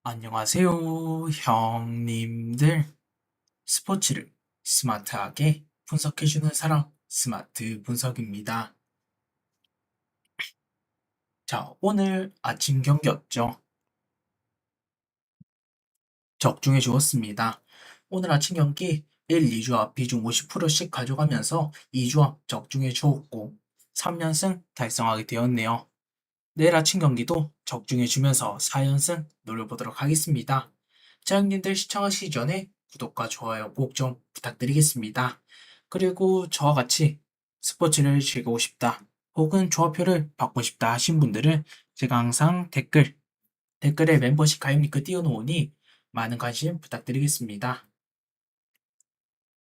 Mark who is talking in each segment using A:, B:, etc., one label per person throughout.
A: 안녕하세요, 형님들. 스포츠를 스마트하게 분석해주는 사람, 스마트 분석입니다. 자, 오늘 아침 경기였죠. 적중해 주었습니다. 오늘 아침 경기 1, 2조합 비중 50%씩 가져가면서 2조합 적중해 주었고 3연승 달성하게 되었네요. 내일 아침 경기도 적중해 주면서 4연승 노려보도록 하겠습니다. 자, 형님들 시청하시기 전에 구독과 좋아요 꼭 좀 부탁드리겠습니다. 그리고 저와 같이 스포츠를 즐기고 싶다, 혹은 조합표를 받고 싶다 하신 분들은 제가 항상 댓글에 멤버십 가입 링크 띄워놓으니 많은 관심 부탁드리겠습니다.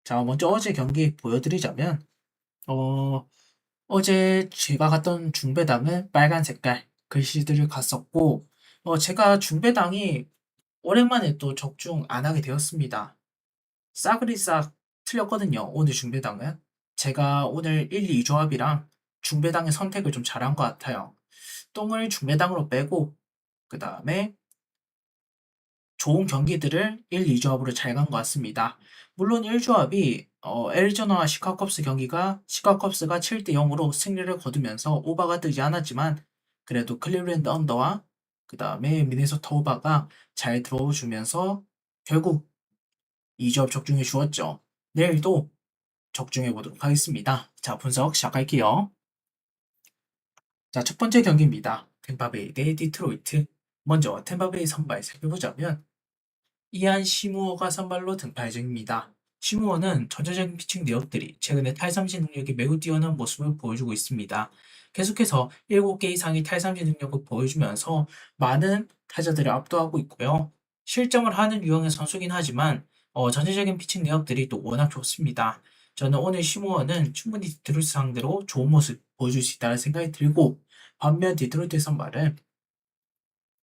A: 자, 먼저 어제 경기 보여드리자면, 어, 어제 제가 갔던 중배당은 빨간 색깔 글씨들을 갔었고, 제가 중배당이 오랜만에 또 적중 안 하게 되었습니다. 싸그리 싹 틀렸거든요, 오늘 중배당은. 제가 오늘 1, 2조합이랑 중배당의 선택을 좀 잘한 것 같아요. 똥을 중배당으로 빼고, 그 다음에 좋은 경기들을 1, 2조합으로 잘 간 것 같습니다. 물론 1조합이 애리조나와 시카컵스 경기가 시카컵스가 7대 0으로 승리를 거두면서 오바가 뜨지 않았지만, 그래도 클리브랜드 언더와 그 다음에 미네소타 오바가 잘 들어주면서 결국 2조합 적중해 주었죠. 내일도 적중해 보도록 하겠습니다. 자, 분석 시작할게요. 자, 첫 번째 경기입니다. 템파베이 대 디트로이트. 먼저 템파베이 선발 살펴보자면 이안 시무어가 선발로 등판 예정입니다. 시무어는 전체적인 피칭 내역들이 최근에 탈삼진 능력이 매우 뛰어난 모습을 보여주고 있습니다. 계속해서 7개 이상의 탈삼진 능력을 보여주면서 많은 타자들을 압도하고 있고요. 실점을 하는 유형의 선수긴 하지만 전체적인 피칭 내역들이 또 워낙 좋습니다. 저는 오늘 시무어는 충분히 디트로이트 상대로 좋은 모습 보여줄 수 있다는 생각이 들고, 반면 디트로이트 선발은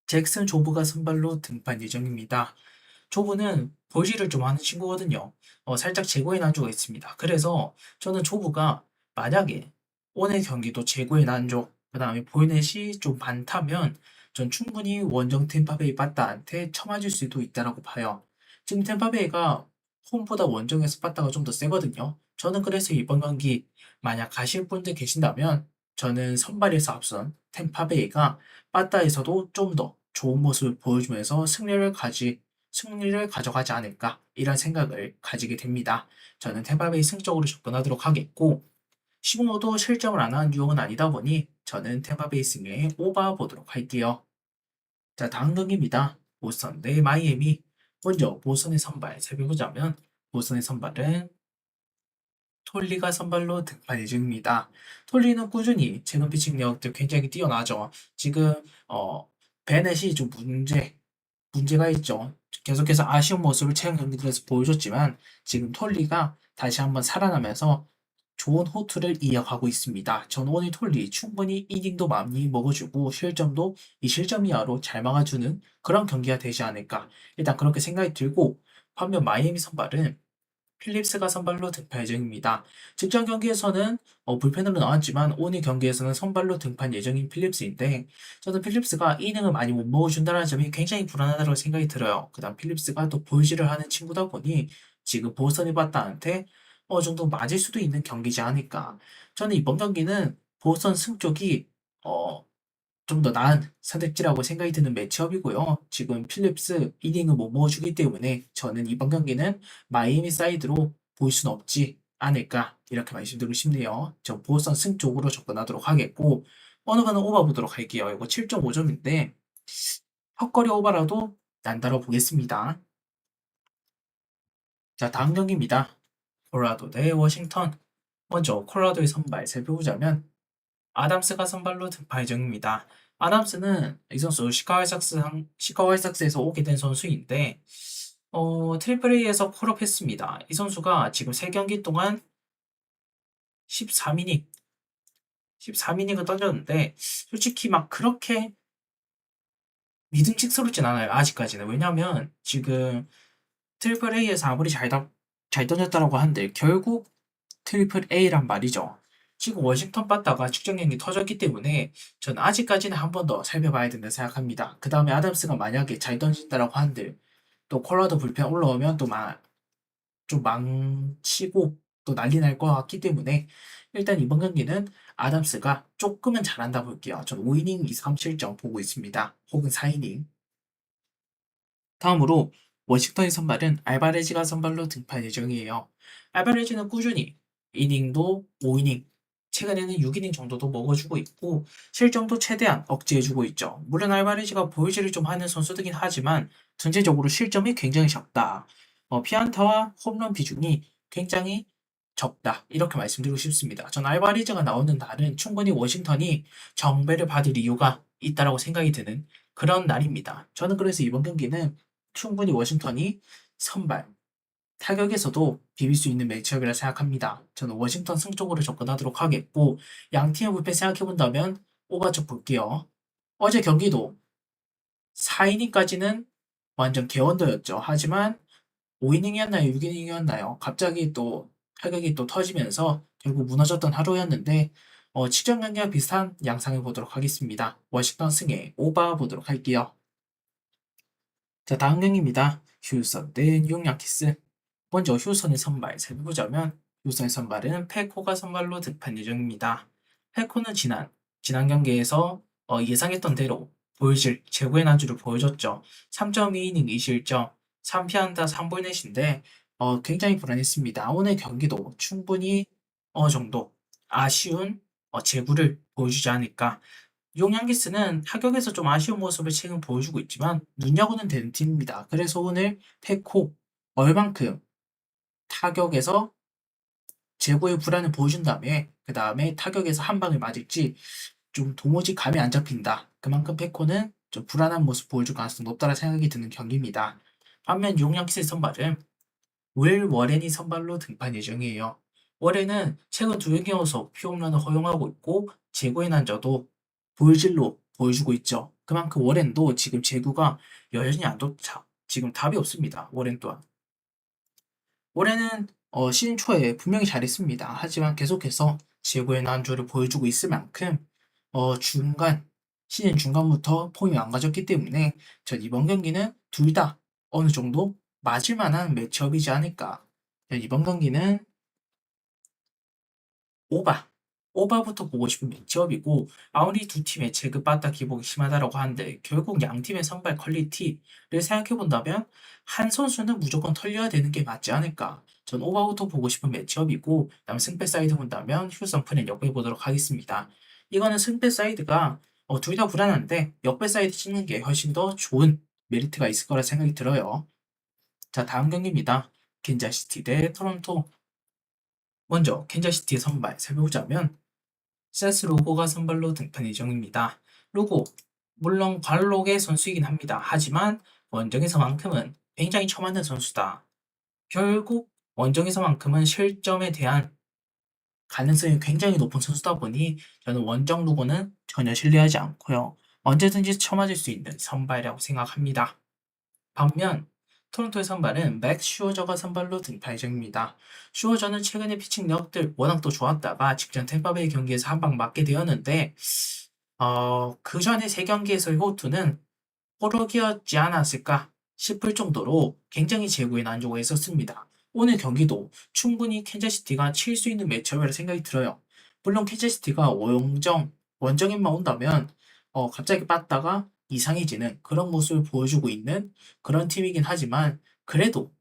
A: 잭슨 조브가 선발로 등판 예정입니다. 조브는 볼질을 좀 하는 친구거든요. 살짝 제고의 난조가 있습니다. 그래서 저는 조브가 만약에 오늘 경기도 제고의 난조, 그 다음에 볼넷이 좀 많다면 전 충분히 원정 템파베이 바타한테 쳐맞을 수도 있다라고 봐요. 지금 템파베이가 홈보다 원정에서 바타가 좀 더 세거든요. 저는 그래서 이번 경기 만약 가실 분들 계신다면 저는 선발에서 앞선 템파베이가 바타에서도 좀 더 좋은 모습을 보여주면서 승리를 가져가지 않을까, 이런 생각을 가지게 됩니다. 저는 템파베이 승적으로 접근하도록 하겠고, 시모도 실점을 안 하는 유형은 아니다 보니 저는 템파베이 승에 오바 보도록 할게요. 자, 다음 경기입니다. 보스턴 대 마이애미. 먼저 보스턴의 선발 살펴보자면 보스턴의 선발은 톨리가 선발로 등판 예정입니다. 톨리는 꾸준히 최근 피칭 내역들 굉장히 뛰어나죠. 지금 베넷이 좀 문제가 있죠. 계속해서 아쉬운 모습을 최근 경기들에서 보여줬지만 지금 톨리가 다시 한번 살아나면서 좋은 호투를 이어가고 있습니다. 저는 오늘 톨리 충분히 이닝도 많이 먹어주고 실점도 이 실점 이하로 잘 막아주는 그런 경기가 되지 않을까, 일단 그렇게 생각이 들고, 반면 마이애미 선발은 필립스가 선발로 등판 예정입니다. 직전 경기에서는 불펜으로 나왔지만 오늘 경기에서는 선발로 등판 예정인 필립스인데, 저는 필립스가 이닝을 많이 못 먹어준다는 점이 굉장히 불안하다고 생각이 들어요. 그다음 필립스가 또 볼질을 하는 친구다 보니 지금 보스턴이 바타한테 어느 정도 맞을 수도 있는 경기지 않을까. 저는 이번 경기는 보스턴 승 쪽이 어, 좀 더 나은 선택지라고 생각이 드는 매치업이고요. 지금 필립스 이닝을 못 먹어주기 때문에 저는 이번 경기는 마이애미 사이드로 볼 수는 없지 않을까, 이렇게 말씀드리고 싶네요. 저 보스턴 승 쪽으로 접근하도록 하겠고, 어느 거는 오버 보도록 할게요. 이거 7.5점인데 헛거리 오버라도 난다로 보겠습니다. 자, 다음 경기입니다. 콜로라도 대 워싱턴. 먼저 콜로라도의 선발 살펴보자면 아담스가 선발로 등판 예정입니다. 아담스는 이 선수 시카고 화이삭스에서 오게 된 선수인데, 트리플 A에서 콜업했습니다. 이 선수가 지금 3경기 동안 13이닝, 13이닝을 던졌는데, 솔직히 막 그렇게 믿음직스럽진 않아요, 아직까지는. 왜냐면, 지금 트리플 A에서 아무리 잘 던졌다라고 한들, 결국 트리플 A란 말이죠. 지금 워싱턴 빠따가 직전 경기 터졌기 때문에 저는 아직까지는 한 번 더 살펴봐야 된다 생각합니다. 그 다음에 아담스가 만약에 잘 던진다라고 한들 또 콜라도 불펜 올라오면 좀 망치고 또 난리 날 것 같기 때문에 일단 이번 경기는 아담스가 조금은 잘한다 볼게요. 전 5이닝 2, 3실점 보고 있습니다. 혹은 4이닝. 다음으로 워싱턴의 선발은 알바레즈가 선발로 등판 예정이에요. 알바레즈는 꾸준히 이닝도 5이닝, 최근에는 6이닝 정도도 먹어주고 있고 실점도 최대한 억제해주고 있죠. 물론 알바레즈가 보유지를 좀 하는 선수이긴 하지만 전체적으로 실점이 굉장히 적다. 피안타와 홈런 비중이 굉장히 적다. 이렇게 말씀드리고 싶습니다. 전 알바레즈가 나오는 날은 충분히 워싱턴이 정배를 받을 이유가 있다라고 생각이 드는 그런 날입니다. 저는 그래서 이번 경기는 충분히 워싱턴이 선발, 타격에서도 비빌 수 있는 매치업이라 생각합니다. 저는 워싱턴 승 쪽으로 접근하도록 하겠고, 양 팀의 불펜 생각해본다면 오바적 볼게요. 어제 경기도 4이닝까지는 완전 개원더였죠. 하지만 5이닝이었나요? 6이닝이었나요? 갑자기 또 타격이 또 터지면서 결국 무너졌던 하루였는데, 직전 경기와 비슷한 양상을 보도록 하겠습니다. 워싱턴 승에 오바 보도록 할게요. 자, 다음 경기입니다. 휴선 대 뉴욕 양키스. 먼저 휴선의 선발 살펴보자면 휴선의 선발은 페코가 선발로 등판 예정입니다. 페코는 지난 경기에서 예상했던 대로 보여질 최고의 난주를 보여줬죠. 3.2이닝 2실점, 3피안타 3볼넷인데 굉장히 불안했습니다. 오늘 경기도 충분히 어느 정도 아쉬운 제구를 보여주지 않을까. 용양기스는 타격에서 좀 아쉬운 모습을 최근 보여주고 있지만 눈여겨는 되는 팀입니다. 그래서 오늘 페코 얼만큼 타격에서 제고의 불안을 보여준 다음에 그 다음에 타격에서 한 방을 맞을지 좀 도무지 감이 안 잡힌다. 그만큼 페코는 좀 불안한 모습 보여줄 가능성이 높다는 생각이 드는 경기입니다. 반면 용양키스의 선발은 윌 워렌이 선발로 등판 예정이에요. 워렌은 최근 두 경기 연속 피홈런을 허용하고 있고 제구의 난저도 볼질로 보여주고 있죠. 그만큼 워렌도 지금 제구가 여전히 안 좋다. 지금 답이 없습니다. 워렌 또한. 올해는 시즌 초에 분명히 잘했습니다. 하지만 계속해서 제구의 난조를 보여주고 있을 만큼 시즌 중간부터 폼이 망가졌기 때문에 전 이번 경기는 둘 다 어느 정도 맞을 만한 매치업이지 않을까. 이번 경기는 오바, 오바부터 보고 싶은 매치업이고 아무리 두 팀의 제급 바닥 기복이 심하다라고 하는데 결국 양 팀의 선발 퀄리티를 생각해 본다면 한 선수는 무조건 털려야 되는 게 맞지 않을까. 전 오바부터 보고 싶은 매치업이고 그다음 승패 사이드 본다면 휴선 프렌 역배 보도록 하겠습니다. 이거는 승패 사이드가 둘 다 불안한데 역배 사이드 찍는 게 훨씬 더 좋은 메리트가 있을 거라 생각이 들어요. 자, 다음 경기입니다. 캔자시티 대 토론토. 먼저 캔자시티의 선발 살펴보자면 세스 로고가 선발로 등판 예정입니다. 로고, 물론 관록의 선수이긴 합니다. 하지만 원정에서만큼은 굉장히 처맞는 선수다. 결국 원정에서만큼은 실점에 대한 가능성이 굉장히 높은 선수다 보니 저는 원정 로고는 전혀 신뢰하지 않고요. 언제든지 처맞을 수 있는 선발이라고 생각합니다. 반면 토론토의 선발은 맥 슈어저가 선발로 등판 예정입니다. 슈어저는 최근에 피칭 력들 워낙 또 좋았다가 직전 템파베이 경기에서 한 방 맞게 되었는데 그 전에 세 경기에서의 호투는 호러기였지 않았을까 싶을 정도로 굉장히 제구에 난조가 있었습니다. 오늘 경기도 충분히 캔자시티가 칠 수 있는 매치업이라 생각이 들어요. 물론 캔자시티가 원정에만 온다면 갑자기 빠따가 이상해지는 그런 모습을 보여주고 있는 그런 팀이긴 하지만 그래도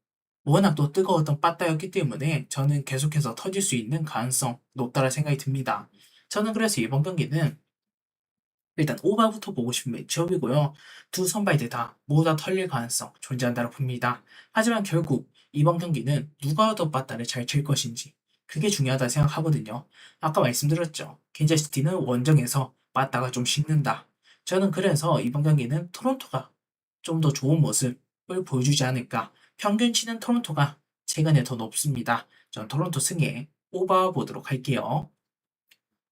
A: 워낙 또 뜨거웠던 빠따였기 때문에 저는 계속해서 터질 수 있는 가능성 높다라 생각이 듭니다. 저는 그래서 이번 경기는 일단 오바부터 보고 싶은 매치업이고요. 두 선발들 다 모두 다 털릴 가능성 존재한다고 봅니다. 하지만 결국 이번 경기는 누가 더 빠따를 잘 칠 것인지 그게 중요하다 생각하거든요. 아까 말씀드렸죠. 캔자시티는 원정에서 빠따가 좀 식는다. 저는 그래서 이번 경기는 토론토가 좀 더 좋은 모습을 보여주지 않을까. 평균치는 토론토가 최근에 더 높습니다. 전 토론토 승에 오바 보도록 할게요.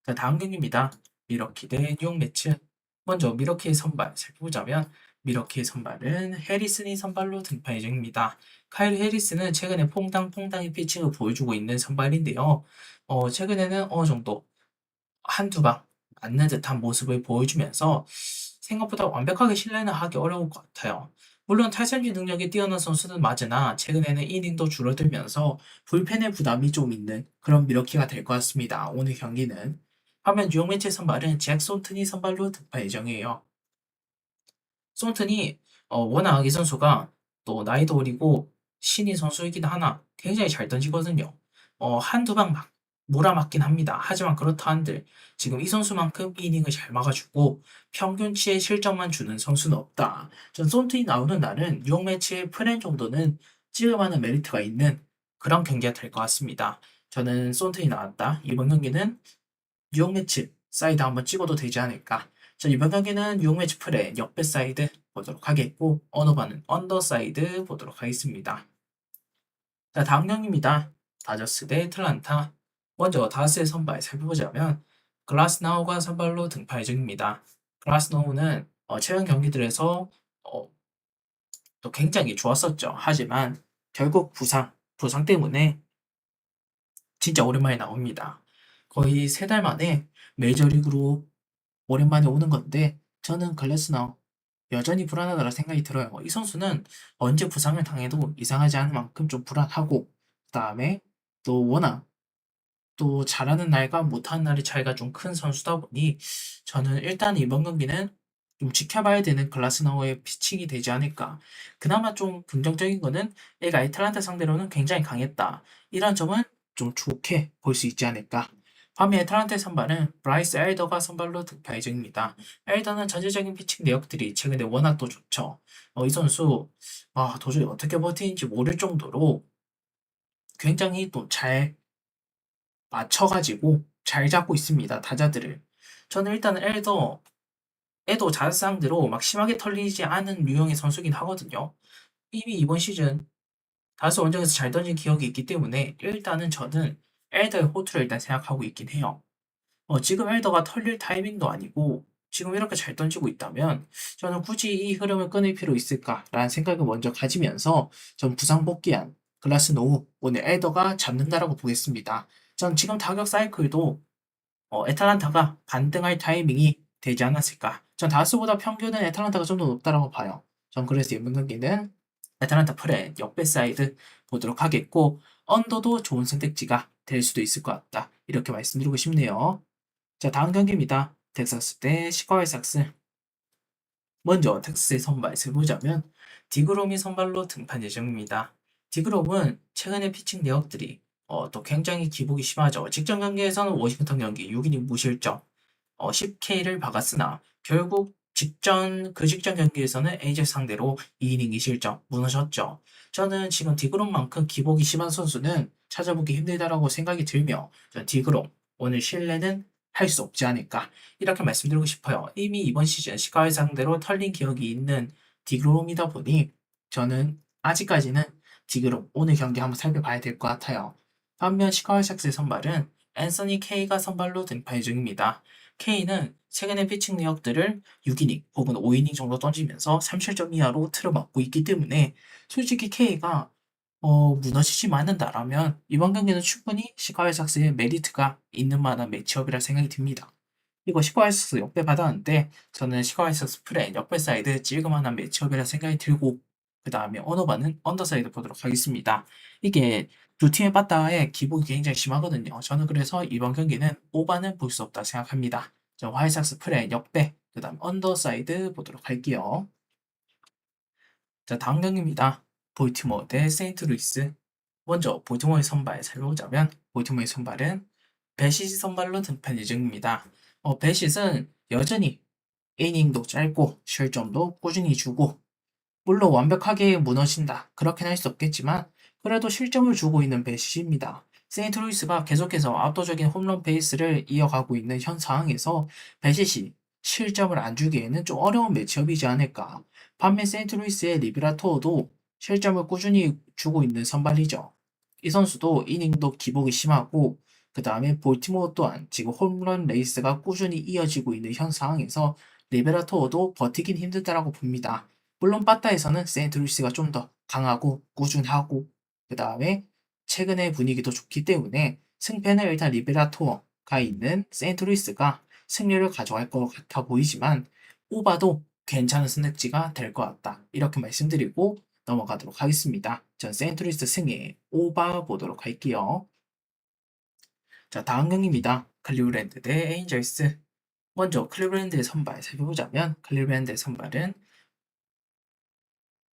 A: 자, 다음 경기입니다. 미러키 대 뉴욕 매츠. 먼저 미러키의 선발 살펴보자면 미러키의 선발은 해리슨이 선발로 등판 예정입니다. 카일 해리슨은 최근에 퐁당퐁당의 피칭을 보여주고 있는 선발인데요. 최근에는 어느 정도 한두 방 맞는 듯한 모습을 보여주면서 생각보다 완벽하게 신뢰는 하기 어려울 것 같아요. 물론 탈선지 능력이 뛰어난 선수는 맞으나 최근에는 이닝도 줄어들면서 불펜의 부담이 좀 있는 그런 미러키가 될 것 같습니다. 오늘 경기는. 반면 뉴욕 매치 선발은 잭 손튼이 선발로 등판 예정이에요. 손튼이 워낙 이 선수가 또 나이도 어리고 신인 선수이긴 하나 굉장히 잘 던지거든요. 한두 방 막 몰아맞긴 합니다. 하지만 그렇다 한들 지금 이 선수만큼 이닝을 잘 막아주고 평균치의 실점만 주는 선수는 없다. 전 손튼이 나오는 날은 뉴욕 매치의 프렌 정도는 찍을만한 메리트가 있는 그런 경기가 될 것 같습니다. 저는 손튼이 나왔다. 이번 경기는 뉴욕 매치 사이드 한번 찍어도 되지 않을까. 자, 이번 경기는 뉴욕 매치 프레 역배 사이드 보도록 하겠고, 언어반은 언더 사이드 보도록 하겠습니다. 자, 다음 경기입니다. 다저스 대 애틀란타. 먼저 다저스의 선발 살펴보자면, 글라스나우가 선발로 등판 예정입니다. 글라스나우는 최근 경기들에서 어, 또 굉장히 좋았었죠. 하지만 결국 부상 때문에 진짜 오랜만에 나옵니다. 거의 3달 만에 메이저리그로 오랜만에 오는 건데 저는 글래스너 여전히 불안하다는 생각이 들어요. 이 선수는 언제 부상을 당해도 이상하지 않을 만큼 좀 불안하고 그다음에 또 워낙 또 잘하는 날과 못하는 날의 차이가 좀 큰 선수다 보니 저는 일단 이번 경기는 좀 지켜봐야 되는 글라스너의 피칭이 되지 않을까. 그나마 좀 긍정적인 거는 얘가 애틀란타 상대로는 굉장히 강했다. 이런 점은 좀 좋게 볼 수 있지 않을까. 반면 애틀란타의 선발은 브라이스 엘더가 선발로 등판 예정입니다. 엘더는 전체적인 피칭 내역들이 최근에 워낙 또 좋죠. 이 선수 도저히 어떻게 버티는지 모를 정도로 굉장히 또잘 맞춰가지고 잘 잡고 있습니다, 타자들을. 저는 일단은 애도 자상대로 막 심하게 털리지 않은 유형의 선수긴 하거든요. 이미 이번 시즌 다수 원정에서 잘 던진 기억이 있기 때문에 일단은 저는 엘더의 호투를 일단 생각하고 있긴 해요. 지금 엘더가 털릴 타이밍도 아니고 지금 이렇게 잘 던지고 있다면 저는 굳이 이 흐름을 끊을 필요 있을까라는 생각을 먼저 가지면서 전 부상 복귀한 글라스노우 오늘 엘더가 잡는다라고 보겠습니다. 전 지금 타격 사이클도 애틀란타가 반등할 타이밍이 되지 않았을까. 전 다스보다 평균은 애틀란타가 좀 더 높다라고 봐요. 전 그래서 이번 경기는 애틀란타 프레 역배 사이드 보도록 하겠고 언더도 좋은 선택지가 될 수도 있을 것 같다. 이렇게 말씀드리고 싶네요. 자, 다음 경기입니다. 텍사스 대 시카고 삭스. 먼저 텍사스의 선발을 보자면 디그롬이 선발로 등판 예정입니다. 디그롬은 최근의 피칭 내역들이 또 굉장히 기복이 심하죠. 직전 경기에서는 워싱턴 경기 6이닝 무실점 10K를 박았으나 결국 그 직전 경기에서는 에이즈 상대로 2이닝 2실점 무너졌죠. 저는 지금 디그롬만큼 기복이 심한 선수는 찾아보기 힘들다라고 생각이 들며 디그롬 오늘 신뢰는 할 수 없지 않을까 이렇게 말씀드리고 싶어요. 이미 이번 시즌 시카고 상대로 털린 기억이 있는 디그롬이다 보니 저는 아직까지는 디그롬 오늘 경기 한번 살펴봐야 될 것 같아요. 반면 시카고 삭스의 선발은 앤서니 K가 선발로 등판 중입니다. K는 최근의 피칭 내역들을 6이닝 혹은 5이닝 정도 던지면서 3실점 이하로 틀어막고 있기 때문에 솔직히 K가 무너지지 않는다라면 이번 경기는 충분히 시카고 삭스의 메리트가 있는 만한 매치업이라 생각이 듭니다. 이거 시카고 삭스 역배 받았는데 저는 시카고 삭스 프레 역배 사이드 찔그만한 매치업이라 생각이 들고 그 다음에 언어반은 언더사이드 보도록 하겠습니다. 이게 두 팀의 바타의 기복이 굉장히 심하거든요. 저는 그래서 이번 경기는 오반은 볼 수 없다 생각합니다. 자, 화이삭스 프레 역배 그 다음 언더사이드 보도록 할게요. 자, 다음 경기입니다. 볼티모어 대 세인트루이스. 먼저 볼티모어의 선발 살펴보자면 볼티모어의 선발은 베시시 선발로 등판 예정입니다. 베시는 여전히 이닝도 짧고 실점도 꾸준히 주고 물론 완벽하게 무너진다. 그렇게는 할 수 없겠지만 그래도 실점을 주고 있는 베시입니다. 세인트루이스가 계속해서 압도적인 홈런 페이스를 이어가고 있는 현 상황에서 베시시 실점을 안 주기에는 좀 어려운 매치업이지 않을까. 반면 세인트루이스의 리베라토도 실점을 꾸준히 주고 있는 선발이죠. 이 선수도 이닝도 기복이 심하고 그 다음에 볼티모어 또한 지금 홈런 레이스가 꾸준히 이어지고 있는 현 상황에서 리베라토도 버티긴 힘들다라고 봅니다. 물론 바타에서는 세인트루이스가 좀 더 강하고 꾸준하고 그 다음에 최근의 분위기도 좋기 때문에 승패는 일단 리베라토어 가 있는 세인트루이스가 승리를 가져갈 것 같아 보이지만 오바도 괜찮은 선택지가 될 것 같다. 이렇게 말씀드리고 넘어가도록 하겠습니다. 전 세인트루이스 승리 오바 보도록 할게요. 자, 다음 경기입니다. 클리브랜드 대 에인절스. 먼저 클리브랜드의 선발 살펴보자면 클리브랜드의 선발은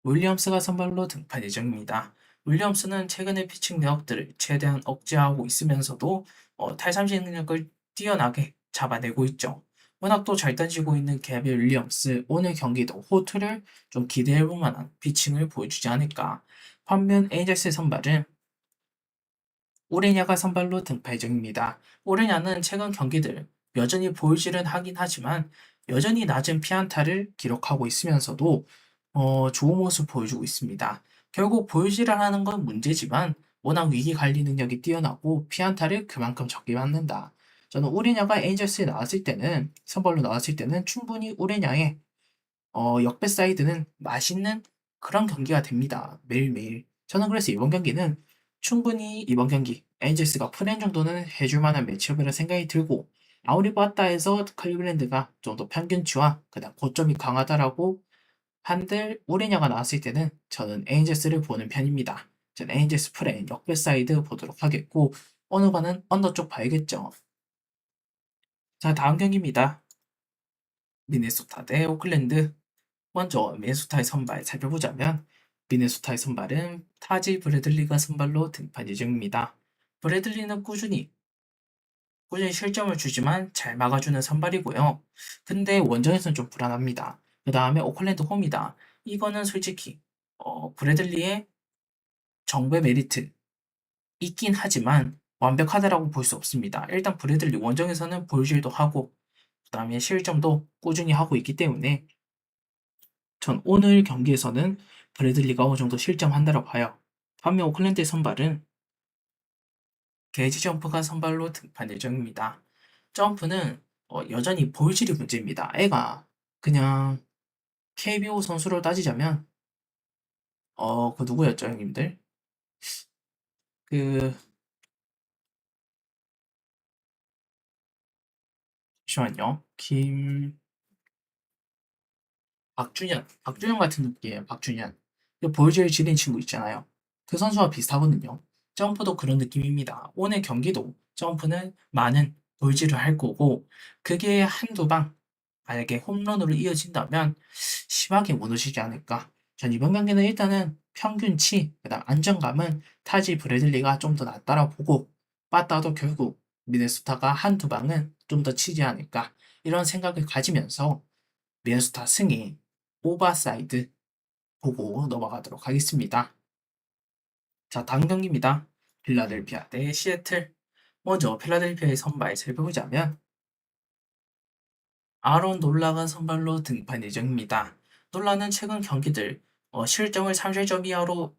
A: 윌리엄스가 선발로 등판 예정입니다. 윌리엄스는 최근의 피칭 내역들을 최대한 억제하고 있으면서도 탈삼진 능력을 뛰어나게 잡아내고 있죠. 워낙 또 잘 던지고 있는 개비 윌리엄스 오늘 경기도 호투를 좀 기대해볼 만한 피칭을 보여주지 않을까. 반면 에인절스의 선발은 오레냐가 선발로 등판 예정입니다. 오레냐는 최근 경기들 여전히 볼질은 하긴 하지만 여전히 낮은 피안타를 기록하고 있으면서도 좋은 모습 보여주고 있습니다. 결국 볼질을 하는 건 문제지만 워낙 위기 관리 능력이 뛰어나고 피안타를 그만큼 적게 맞는다. 저는 오레냐가 에인절스에 나왔을 때는 선발로 나왔을 때는 충분히 오레냐의 역배 사이드는 맛있는 그런 경기가 됩니다. 매일매일. 저는 그래서 이번 경기는 충분히 이번 경기 엔젤스가 프렌 정도는 해줄 만한 매치업이라 생각이 들고 아무리 봤다 해서 클리블랜드가 좀 더 평균치와 그다음 고점이 강하다라고 한들 우레냐가 나왔을 때는 저는 에인젤스를 보는 편입니다. 저는 에인젤스 프렌 역배 사이드 보도록 하겠고 어느 반은 언더 쪽 봐야겠죠. 자, 다음 경기입니다. 미네소타 대 오클랜드. 먼저 미네소타의 선발 살펴보자면 미네소타의 선발은 타지 브래들리가 선발로 등판 예정입니다. 브래들리는 꾸준히 실점을 주지만 잘 막아주는 선발이고요. 근데 원정에서는 좀 불안합니다. 그 다음에 오클랜드 홈이다. 이거는 솔직히 브래들리의 정배 메리트 있긴 하지만 완벽하다라고 볼 수 없습니다. 일단 브래들리 원정에서는 볼질도 하고 그 다음에 실점도 꾸준히 하고 있기 때문에 전 오늘 경기에서는 브래들리가 어느 정도 실점한다고 봐요. 반면 오클랜드의 선발은 게이지 점프가 선발로 등판 예정입니다. 점프는 여전히 볼질이 문제입니다. 애가 그냥 KBO 선수로 따지자면 그 누구였죠, 형님들? 그 잠시만요. 박준현 같은 느낌이에요. 박준현. 그 볼질 지린 친구 있잖아요. 그 선수와 비슷하거든요. 점프도 그런 느낌입니다. 오늘 경기도 점프는 많은 볼질을 할 거고 그게 한두 방 만약에 홈런으로 이어진다면 심하게 무너지지 않을까. 전 이번 경기는 일단은 평균치, 그다음 안정감은 타지 브래들리가 좀 더 낫다라 보고 빠따도 결국 미네소타가 한두 방은 좀 더 치지 않을까. 이런 생각을 가지면서 미네소타 승리 오버사이드 보고 넘어가도록 하겠습니다. 자, 다음 경기입니다. 필라델피아 대 시애틀. 먼저 필라델피아의 선발 살펴보자면 아론 놀라가 선발로 등판 예정입니다. 놀라는 최근 경기들 실점을 3실점 이하로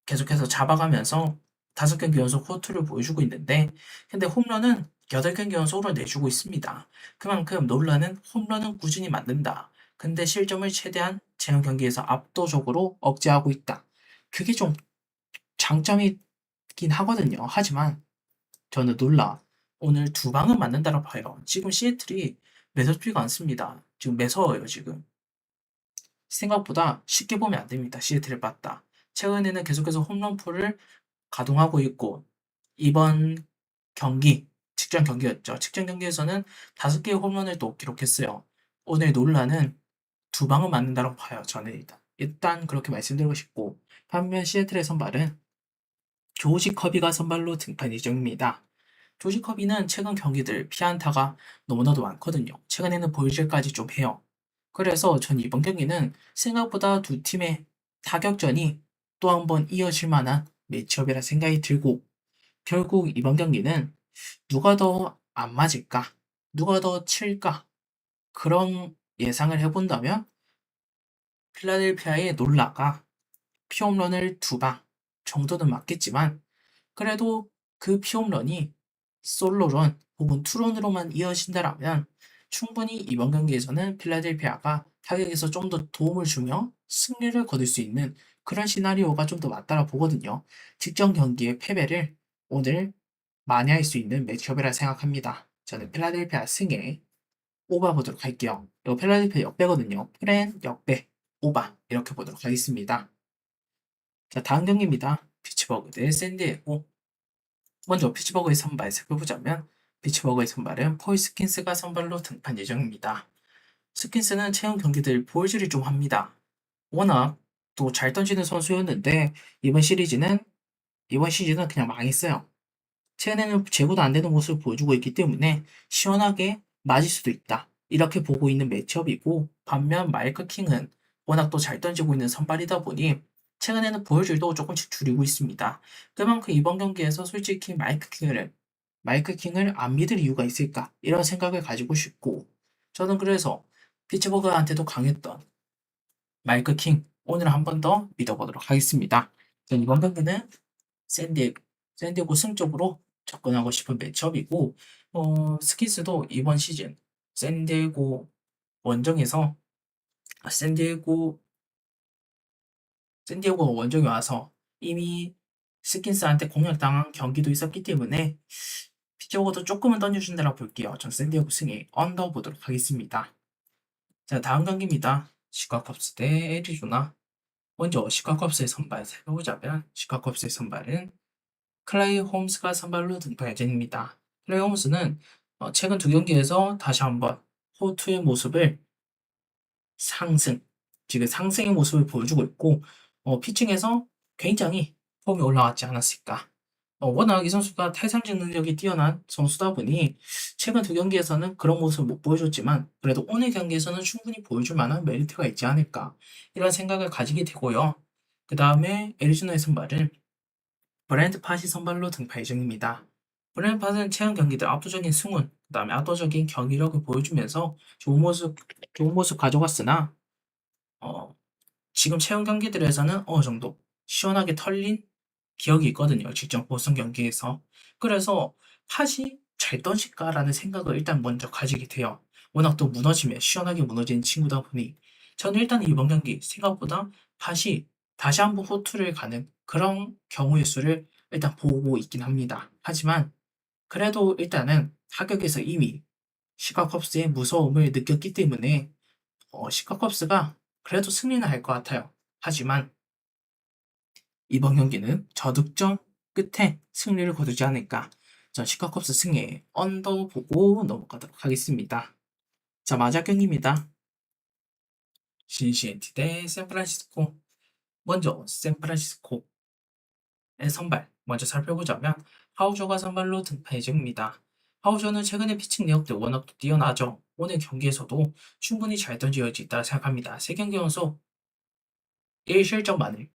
A: 계속해서 잡아가면서 5경기 연속 호투를 보여주고 있는데 근데 홈런은 8경기 연속으로 내주고 있습니다. 그만큼 놀라는 홈런은 꾸준히 만든다. 근데 실점을 최대한 제형 경기에서 압도적으로 억제하고 있다. 그게 좀 장점이긴 하거든요. 하지만 저는 놀라 오늘 두 방은 맞는다고 봐요. 지금 시애틀이 매섭지가 않습니다. 지금 매서워요, 지금. 생각보다 쉽게 보면 안 됩니다. 시애틀을 봤다. 최근에는 계속해서 홈런포를 가동하고 있고 이번 경기 직전 경기였죠. 직전 경기에서는 5개의 홈런을 또 기록했어요. 오늘 논란은 두 방은 맞는다고 봐요. 저는 일단 그렇게 말씀드리고 싶고 반면 시애틀의 선발은 조지 커비가 선발로 등판 예정입니다. 조지 커비는 최근 경기들 피안타가 너무나도 많거든요. 최근에는 볼질까지 좀 해요. 그래서 전 이번 경기는 생각보다 두 팀의 타격전이 또 한 번 이어질 만한 매치업이라 생각이 들고 결국 이번 경기는 누가 더 안 맞을까? 누가 더 칠까? 그런 예상을 해본다면 필라델피아의 놀라가 피홈런을 두 방 정도는 맞겠지만 그래도 그 피홈런이 솔로런 혹은 투런으로만 이어진다라면 충분히 이번 경기에서는 필라델피아가 타격에서 좀 더 도움을 주며 승리를 거둘 수 있는 그런 시나리오가 좀 더 맞다라 보거든요. 직전 경기의 패배를 오늘 많이 할 수 있는 매치업이라 생각합니다. 저는 필라델피아 승에 오바 보도록 할게요. 이거 필라델피아 역배거든요. 프렌, 역배, 오바 이렇게 보도록 하겠습니다. 자, 다음 경기입니다. 피츠버그 대 샌디에고. 먼저 피츠버그의 선발 살펴보자면 피츠버그의 선발은 폴 스킨스가 선발로 등판 예정입니다. 스킨스는 최근 경기들 볼줄이 좀 합니다. 워낙 또 잘 던지는 선수였는데 이번 시즌은 그냥 망했어요. 최근에는 제구도 안 되는 모습을 보여주고 있기 때문에 시원하게 맞을 수도 있다. 이렇게 보고 있는 매치업이고, 반면 마이클 킹은 워낙 또 잘 던지고 있는 선발이다 보니 최근에는 보여줄도 조금씩 줄이고 있습니다. 그만큼 이번 경기에서 솔직히 마이클 킹을 안 믿을 이유가 있을까? 이런 생각을 가지고 싶고, 저는 그래서 피츠버그한테도 강했던 마이클 킹 오늘 한 번 더 믿어보도록 하겠습니다. 이번 경기는 샌디에고, 샌디에고 승 쪽으로 접근하고 싶은 매치업이고, 스킨스도 이번 시즌 샌디에고 원정에서 샌디에고 샌디에고 원정에 와서 이미 스킨스한테 공략당한 경기도 있었기 때문에 피치오고도 조금은 던져준다고 볼게요. 전 샌디에고 승에 언더 보도록 하겠습니다. 자, 다음 경기입니다. 시카컵스 대 애리조나. 먼저 시카컵스의 선발 살펴보자면 시카컵스의 선발은 클레이 홈스가 선발로 등판 예정입니다. 클레이 홈스는 최근 두 경기에서 다시 한번 호투의 모습을 상승, 지금 상승의 모습을 보여주고 있고, 피칭에서 굉장히 폼이 올라왔지 않았을까. 워낙 이 선수가 탈삼진 능력이 뛰어난 선수다 보니 최근 두 경기에서는 그런 모습을 못 보여줬지만 그래도 오늘 경기에서는 충분히 보여줄 만한 메리트가 있지 않을까 이런 생각을 가지게 되고요. 그 다음에 애리조나의 선발은 브랜드 팟이 선발로 등판 예정입니다. 브랜드 팟은 최근 경기들 압도적인 승운, 그 다음에 압도적인 경기력을 보여주면서 좋은 모습 가져갔으나, 어, 지금 최근 경기들에서는 어느 정도 시원하게 털린 기억이 있거든요. 직전 보선 경기에서. 그래서 팟이 잘 던질까라는 생각을 일단 먼저 가지게 돼요. 워낙 또 무너지면 시원하게 무너지는 친구다 보니 저는 일단 이번 경기 생각보다 팟이 다시 한번 호투를 가는 그런 경우의 수를 일단 보고 있긴 합니다. 하지만 그래도 일단은 타격에서 이미 시카컵스의 무서움을 느꼈기 때문에 시카컵스가 그래도 승리는 할 것 같아요. 하지만 이번 경기는 저득점 끝에 승리를 거두지 않을까. 전 시카컵스 승에 언더 보고 넘어가도록 하겠습니다. 자, 마지막 경기입니다. 신시애티 대 샌프란시스코. 먼저 샌프란시스코의 선발 먼저 살펴보자면 하우저가 선발로 등판 예정입니다. 하우저는 최근에 피칭 내역도 워낙 뛰어나죠. 오늘 경기에서도 충분히 잘 던질 수 있다고 생각합니다. 3경기 연속 1실점만을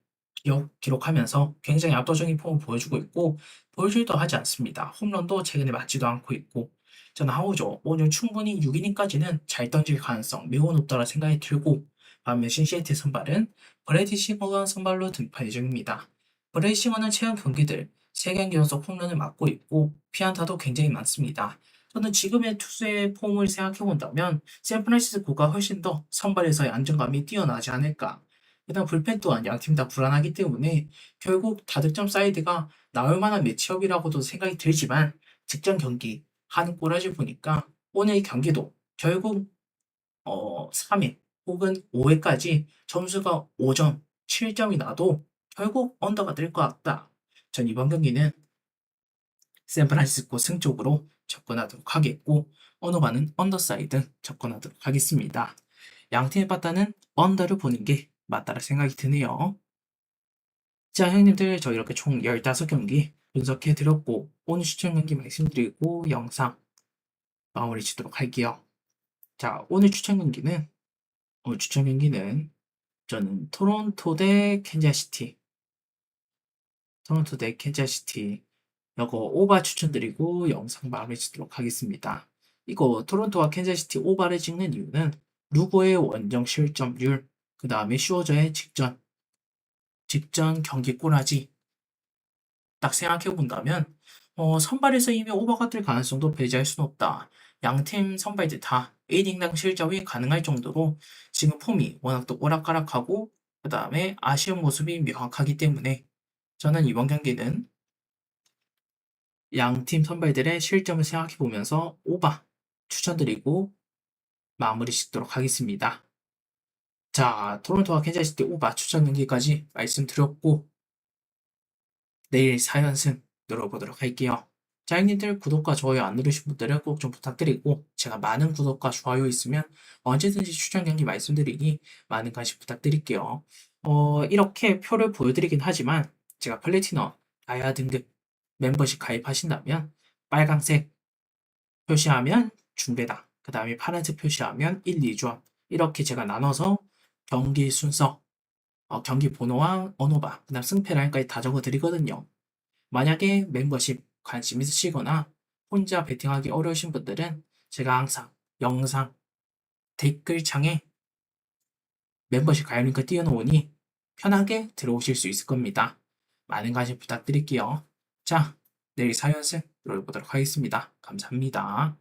A: 기록하면서 굉장히 압도적인 폼을 보여주고 있고 볼줄도 하지 않습니다. 홈런도 최근에 맞지도 않고 있고 저는 하우저 오늘 충분히 6이닝까지는 잘 던질 가능성 매우 높다고 생각이 들고 반면 신시애티 선발은 브래디 싱어가 선발로 등판 예정입니다. 브래디 싱어는 최근 경기들 3경기 연속 홈런을 맞고 있고 피안타도 굉장히 많습니다. 저는 지금의 투수의 폼을 생각해 본다면 샌프란시스코가 훨씬 더 선발에서의 안정감이 뛰어나지 않을까. 게다가 불펜 또한 양팀 다 불안하기 때문에 결국 다득점 사이드가 나올 만한 매치업이라고도 생각이 들지만 직전 경기 하는 꼬라지 보니까 오늘 경기도 결국 3회 혹은 5회까지 점수가 5점, 7점이 나도 결국 언더가 될 것 같다. 전 이번 경기는 샌프란시스코 승 쪽으로 접근하도록 하겠고 언어반은 언더사이드 접근하도록 하겠습니다. 양팀의 바다는 언더를 보는 게 맞다라 생각이 드네요. 자, 형님들, 저 이렇게 총 15경기 분석해 드렸고, 오늘 추천 경기 말씀드리고, 영상 마무리 짓도록 할게요. 자, 오늘 추천 경기는, 저는 토론토 대 캔자시티, 이거 오바 추천드리고, 영상 마무리 짓도록 하겠습니다. 이거 토론토와 캔자시티 오바를 찍는 이유는, 루고의 원정 실점률, 그 다음에 슈어저의 직전 경기 꼬라지, 딱 생각해 본다면 선발에서 이미 오버가 될 가능성도 배제할 수는 없다. 양팀 선발들 다 1인당 실점이 가능할 정도로 지금 폼이 워낙 또 오락가락하고 그 다음에 아쉬운 모습이 명확하기 때문에 저는 이번 경기는 양팀 선발들의 실점을 생각해 보면서 오바 추천드리고 마무리 짓도록 하겠습니다. 자, 토론토와 캔자스시티 오바 추천 경기까지 말씀드렸고 내일 4연승 노려보도록 할게요. 자, 형님들 구독과 좋아요 안 누르신 분들은 꼭 좀 부탁드리고 제가 많은 구독과 좋아요 있으면 언제든지 추천 경기 말씀드리니 많은 관심 부탁드릴게요. 이렇게 표를 보여드리긴 하지만 제가 플래티넘, 다이아 등급 멤버십 가입하신다면 빨강색 표시하면 중배당, 그 다음에 파란색 표시하면 1, 2조합 이렇게 제가 나눠서 경기 순서, 경기 번호와 언어바, 그 다음 승패 라인까지 다 적어드리거든요. 만약에 멤버십 관심 있으시거나 혼자 베팅하기 어려우신 분들은 제가 항상 영상 댓글창에 멤버십 가입 링크 띄워놓으니 편하게 들어오실 수 있을 겁니다. 많은 관심 부탁드릴게요. 자, 내일 4연승 노려보도록 하겠습니다. 감사합니다.